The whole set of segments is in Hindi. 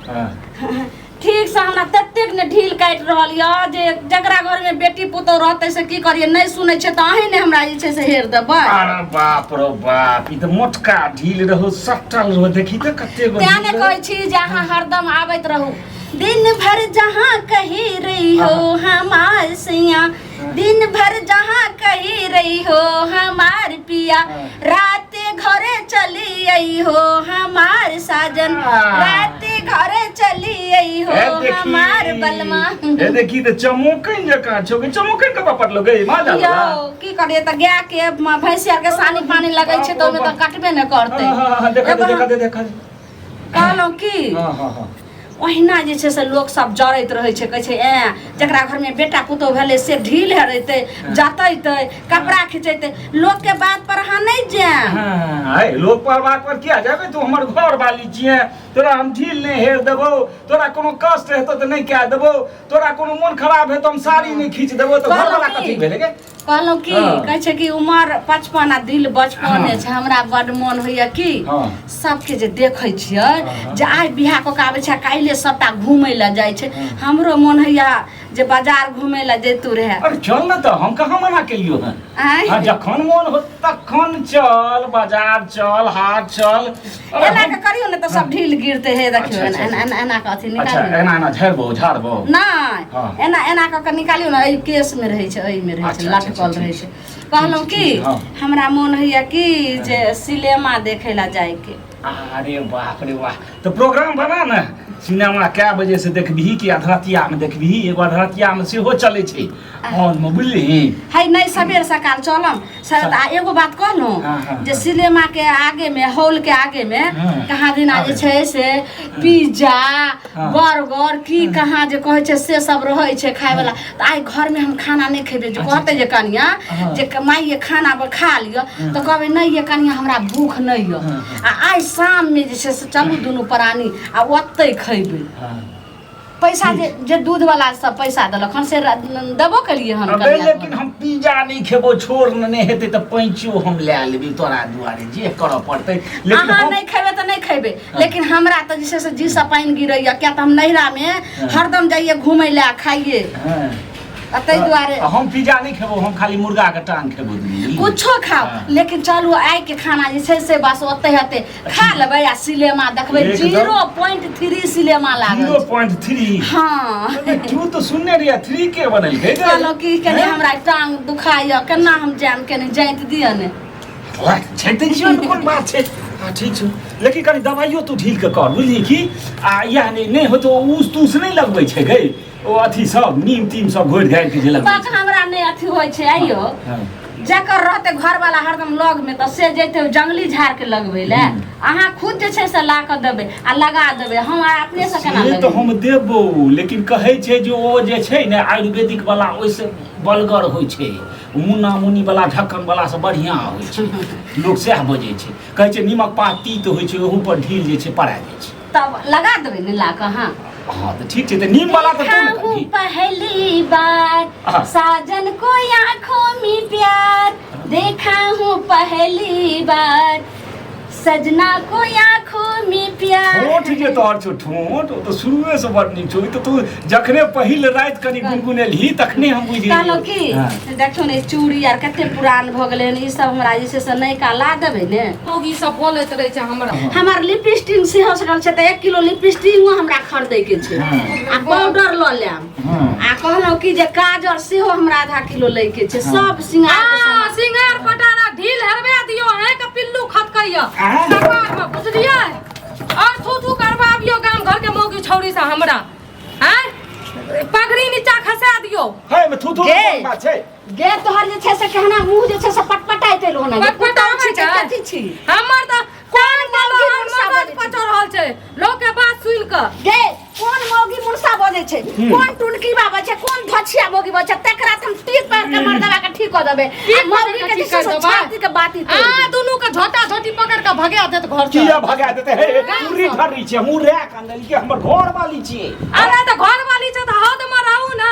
ठीक से हमरा ततेक ने ढील काटि रहल य जे जकरा घर में बेटी पुतौ रहतै से की करिए नहीं सुनै छै त अहीं ने हमरा जे छै से हेर देबै। अरे बाप रे बाप, ई त मोटका ढील रहो, सटल रहो, देखी त कते गो। त्याने कहै छी जे अहाँ हरदम आबैत रहू। दिन भर जहाँ कहीं रही हो हमार सैया, दिन भर जहाँ कहीं रही हो हमार पिया, राते घरे चली आई हो हमार साजन, राते घरे चली आई हो हमार बलमा। ए देखी त चमोकन जका छो के चमोकन के पपट लगे मा जाला। यो की करिए त गाय के भैंसिया के सानी पानी लगै छै त ओमे त कटबे न करतै। हां देखा दे कहलौ की हां हां हां ओहिना जे छै से लोग सब जरैत रहै छै, कहै छै जकरा घर में बेटा पुतौ भेलै से ढील हेरेतै जतैतै कपड़ा खिचैतै। लोग के बात पर अहाँ नहीं जाए। हां लोग पर बात पर किया जाबे? तू हमर घर वाली छिए, तोरा हम ढील नहीं हेर देबो, तोरा कोनो कष्ट हेतौ त नहीं क्या देबो, तोरा कोनो मन खराब हेतौ हम साड़ी नहीं खींच देबो त घर वाला कथि भेले गे? कहलौ की कहै छै कि उमर 55 आ दिल 55 छै। हमरा बड मन होइया कि सबके जे देखै छियै जे आइ बियाह क के आबै छै काल्हि सबटा घूमै ला जाइ छै, हमरो मन होइया जे बाजार घूमै ला जैतू रहे। अरे चल न त, हम कहाँ मना केलियो हन। हां जखन मन हो तखन चल, बाजार चल, हाट चल। एना के करियो न त सब ढील गिरते हे। देखियो एना के अथी निकालियो। अच्छा एना झाड़बो नहीं एना के निकालियो न। एई केस में रहै छै, एई में रहै छै, लटकल रहै छै। कहलौ की हमरा मन होइया कि जे सिनेमा देखे ला जाए के। अरे बाप रे वाह, तो प्रोग्राम बना न। सिनेमा क्या बजे से देखबही कि अधरतिया में देखबही? एगो अधरतिया में सेहो चले छै हॉल में, बुझली? है नहीं सबेर सकाल चलम। एगो बात कहलहुँ जे सिनेमा के आगे में, हॉल के आगे में कहाँ दिन जे छै से पिज्जा बर्गर की कहाँ जे कहै छै से सब रहै छै खाए वाला। त आइ घर में हम खाना नहीं खेबे। जो कहते जे कनिया जे माई ये खाना खा लियो तो कहबे नहीं ये कनिया हमरा भूख नहीं य। आ आइ शाम में जे छै से चलू दुनू प्राणी आ ओतै खैबे। पैसा जे दूध वाला सब पैसा देलक हन से देबो केलिए हन। अबे लेकिन हम पिज्जा नहीं खेबो, छोड़ नहीं हेते त पैंचो हम ले लेबी तोरा दुआरे, जे कर पड़ते। लेकिन अहाँ नहीं खेबे त नहीं खेबे, लेकिन हमरा त जैसे से जी सा पानी गिरैया। क्या त हम नैहरा में हरदम जाइए घूमै ला खाइए तै दुआरे। हम पिज्जा नहीं खेबो, हम खाली मुर्गा के टांग खेबो। कुछो खाओ लेकिन चलू आइ के खाना जे छै से बस ओते हते खा लेबै आ सिनेमा देखबै। 0.3 सिनेमा लागल। 0.3 हां तू तो सुनने रिया 3 के बनल के। चलो की कने हमरा टांग दुखाइया, केना हम जान केने जाइत दिया ने। छै टेंशन कोन बात छै? हां ठीक छै, लेकिन कनी दवाइयो तू ढील के कर, बुझली की? आ यानी नहीं हो तो उस तूस नहीं लगबै छै गे। ओ अथी सब नीम तीम सब घोट घाट के जे लगबै बात हमरा नहीं अथी होय छै। आइयो जकर रहते घर वाला हरदम लग में त से जैते जंगली झाड़ के लगबै ले। अहाँ खुद जे छै से ला के देबै आ लगा देबै, हम अपने से केना लगबै? तो हम देबो, लेकिन कहै छै जे ओ जे छै ने आयुर्वेदिक वाला ओइसे बलगर होय छै, मुन्ना मुनी वाला ढक्कन वाला से बढ़िया होय छै। लोग सएह बजै छै, कहै छै नीमक पात तीत होय छै, ओहू पर ढील जे छै पड़ा जाइ छै। तब लगा देबै ने ला के। हां हां तो ठीक छै, तो नीम वाला तो तू न पहली बार साजन को आंखों में प्यार देखा हूँ, पहली बार सजना को आंखों में प्यार। ठोठ जे तोहर छौ ठोठ, तो शुरुए से बड़ नीक छौ। तो तू जखने पहिल रात कनी गुनगुनेलही तखने हम बुझि गेलियै। कहलो की देखो ने चूड़ी आर कते पुरान भ गेलै, ई सब हमरा जे छै से नयका ला देबै ने। लोग ई सब बोलैत रहै छै हमरा। हमर लिपस्टिक सेहो सकल छै त 1 किलो लिपस्टिको हमरा खरीदै के छै आ पाउडर ल लेम। आ कहलो की जे काजल सेहो हमरा आधा किलो लै के छै। सब सिंगार के सामान, सिंगार पटारा ढील हरबे दियो है के पिल्लू खतकैया दरबार में, बुझलिए? और थू करबाबियो गांव घर के मौगी छौरी से हमरा। हैं पगड़ी नीचा खसा दियो। है में थू बात छै गे तोहर जे छै से कहना मुंह जे छै से पटपटाइते रहना। पटपटाबै छै कथि छी? हमर त कोन मौगी मगज पचर रहल छै लोग के बात सुन के। गे कोन मौगी मुनसा बजे छै, कोन टुनकी बाबा छै, कोन भछिया मौगी बजे छै, तकरा हम तीर पैर के मर्दवा के ठीक क देबे। आ मौगी के जे छै से छाती के बाती तो दुनू के झोटा झोटी पकड़ के भगा देत घर से। किया भगा देते? हे पूरी धरी छै मुंह रे कांदल के हमर घर वाली छिए। अरे त घर वाली छै त हद में रहू ना।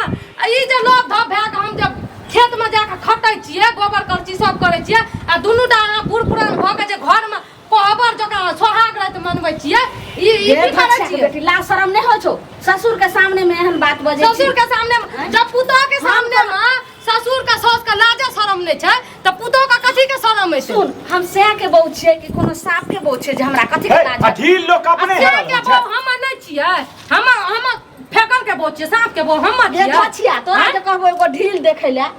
ई जे लोग धब भए के हम जब खेत में जाके खटै छिए, गोबर करची सब करै छिए आ दुनू दा बूढ़ पुरान भ के जे घर में कोहबर जका सोहाग रात मनबै छियै ई की करै छियै बेटी ला शरम नहीं हो छो ससुर के सामने में एहन बात बजे ससुर के सामने जब पुतोह के सामने में ससुर का सास का लाजा शरम नहीं छै त पुतोह का कथी के शरम है सुन हम से के बहु छियै कि कोनो साफ के बहु छियै जे हमरा कथी के लाज ढील लोग अपने से के बहु हम नहीं छियै हम फेकल के बहु छियै सांप के बहु हम छियै ये छिया तोरा जे कहबो एगो ढील देखै ला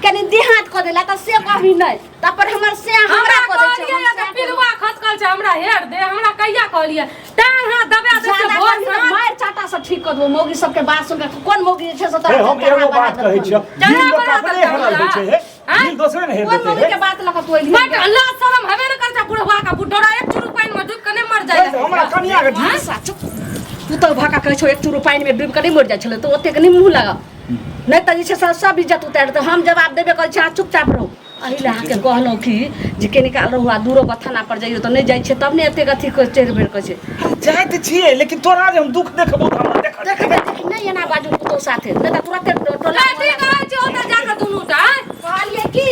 कनी देहात क देला त से कहबी नहीं त पर हमर से हमरा क दे छै कहलिए त पिलवा खतकल छै हमरा हेर दे हमरा कहिया कहलिए टांग हाथ दबा दे छै भोर से मार चाटा से ठीक क दो मौगी सब के बात सुन के कोन मौगी छै से तोरा हम एगो बात कहै छियै ढील लोग अपने हरल होइ छै ढील दोसरे ने हेर कोन देते मौगी के बात लक तू एली बट अल्लाह शरम हवे न करता बुढ़वा का बुढ़ोरा एक चुरु पानी में डूब के नहीं मर जाए हमरा कनिया के ढील तू तो भाका कहै छौ एक चुरु पानी में डूब के नहीं मर जाय छले तो ओते के नहीं मुंह लगा नहीं तो जे छै सब इज्जत उतार तो हम जवाब देबे करै छी चुपचाप रहो अही ला के कहलौ कि जे के निकाल रहू आ दूरो बथाना पर जाइयो तो नहीं जाय छै तब ने एते अथी को चढ़ बेर कहै छै जाय त छियै लेकिन तोरा जे हम दुख देखबो त हमरा देखबे नहीं एना बाजू तो साथे नहीं तो तुरंत टोला ठीक कहै छै ओता जाके दुनू टा कहलिए कि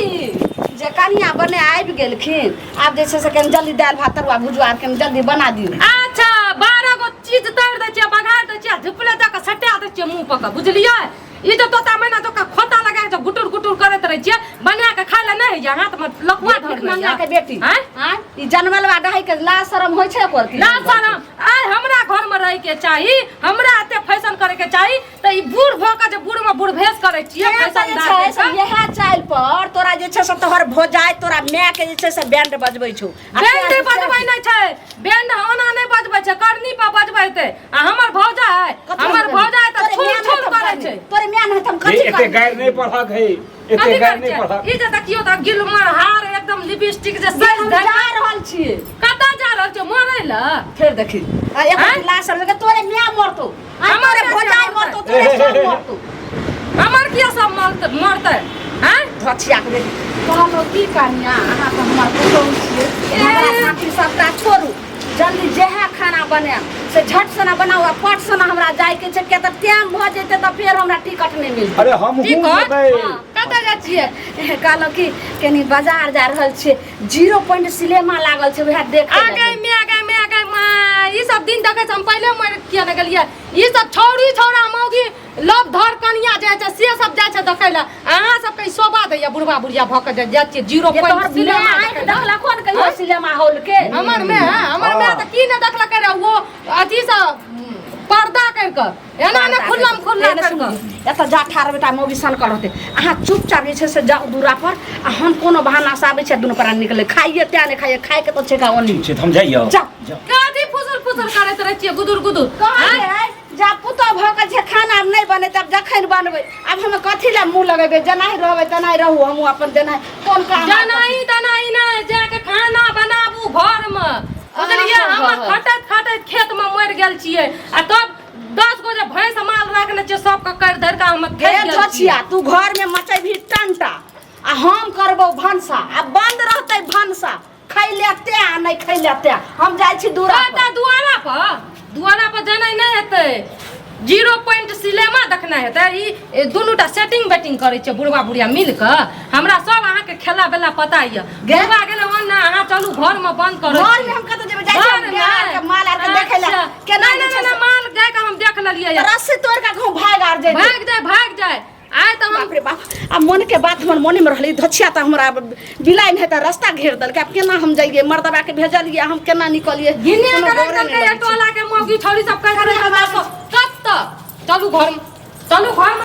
जे कनिया बने आबि गेलखिन आब जे छै से कनि जल्दी दाल भात तरुआ भुजुआ के जल्दी बना दियौ अच्छा 12 गो चीज तोड़ दे छियै बघार दे छियै झुपले जाके सटा दे छियै मुंह पक बुझलियै ई तो तोता मैना तो खोता लगा के गुटुर गुटुर करत रह छियै बना के खाय ले नहीं जा हाथ में लखवा धर ले मंगा के बेटी हैं हां ई जनमलवा डहाई के ला शरम होय छै ओकर की ला शरम आय हमरा घर में रह के चाही हमरा एते फैशन करे के चाही त ई बूढ़ भ के जे बूढ़ में बूढ़ भेस करे छियै फैशन छै से यह चाइल पर तोरा जे छै से तोहर भोजाय तोरा माय के जे छै से बैंड बजबै छौ बैंड बजबै नहीं छै बैंड ओना नहीं बजबै छै करनी पर बजबै ते आ हमर भौजाय त छुल छुल करे छै तोरे माय ने हम कथि एते गैर नहीं पढ़क है एते गैर नहीं पढ़क ई जे देखियो त गिलमर हार एकदम लिपस्टिक जे सज जा रहल छियै कता जा रहल छै मरै ल फेर देखी एक ला शरम के तोरे माय मरतो हमर भोजाय मरतो तोरे सब मरतो हमर किया सब मरतै हैं धछिया के बेटी कहलो की कनिया अहाँ तो हमर पुतौह छियै हमरा साथी सबटा छोड़ू जल्दी जेहा खाना बनाएब से झट से ना बनाओ आ पट से ना हमरा जाय के छै के त टाइम भ जेते त फेर हमरा टिकट नहीं मिलते अरे हम कता जा छियै कहलो कि कनी बाजार जा रहल छियै 0 पॉइंट सिनेमा लागल छै वएह देखे आगे माँ ई सब दिन देखे हम पहले मर किया न गेलिए ई सब छौरी छौरा मौगी लव धर कनिया जाय छै से सब जाय छै देखै ल अहाँ सब के शोभा दैया बुढ़वा बुढ़िया भक जाय छियै 0 पॉइंट सिनेमा देखला कोन कहियो सिनेमा हॉल के हमर में त की न देखला करे वो अथी से पर्दा कर कर एना ने खुल्लम खुल्ला कर कर एत जा 18 बेटा मौगी सन कर होते अहाँ चुपचाप जे छै से जाओ दूरा पर आ हम कोनो बहाना से आबै छै दुनु पर निकले खाइए त्या ने खाइए खाय के तो छै का ओनी छै हम जाइयो जा कादी फुसुर फुसुर करैत रहै छियै गुदुर गुदुर कहे जा पुतो भ के जे खाना नहीं बने तब जखन बनबै अब हम कथि ला मुंह लगेबै जनाई रहबै तनाई रहू हम अपन जनाई कोन काम जनाई तनाई ना जाके खाना बनाबू घर में बुझलिए हम खटत खेत में मर गेल छियै आ तब 10 गो जे भैंस माल रखने छियै सब के कर धर के हम खेत गेल छियै तू घर में मचै भी टंटा आ हम करबो भनसा आ बंद रहतै भनसा खाइ लेते आ नहीं खाइ लेते हम जाय छी दूरा दुआरा पर जनाई नहीं हेतै 0 पॉइंट सिनेमा देखना हेतै ई दुनूटा सेटिंग बेटिंग करे छै बुढ़वा बुढ़िया मिल के हमरा सब अहाँ के खेला बेला पता ये गेबा गेले ओन्ना अहाँ चलू घर में बंद करो घर में हम कत जेबै जाय छी बिहार के माल आर के देखे ला केना नहीं माल जाय के हम देख लेलिए रस्सी तोड़ के कहूं भाग जाय आय त हम बाप रे बाप आ मन के बात हमर मन में रहली धछिया त हमरा बिलाई में त रास्ता घेर दल के अब केना हम जाइए मर्दबा के भेजलिए हम केना निकलिए गिने करन के टोला के मौगी छोरी सब कह रहे कत चलू घर में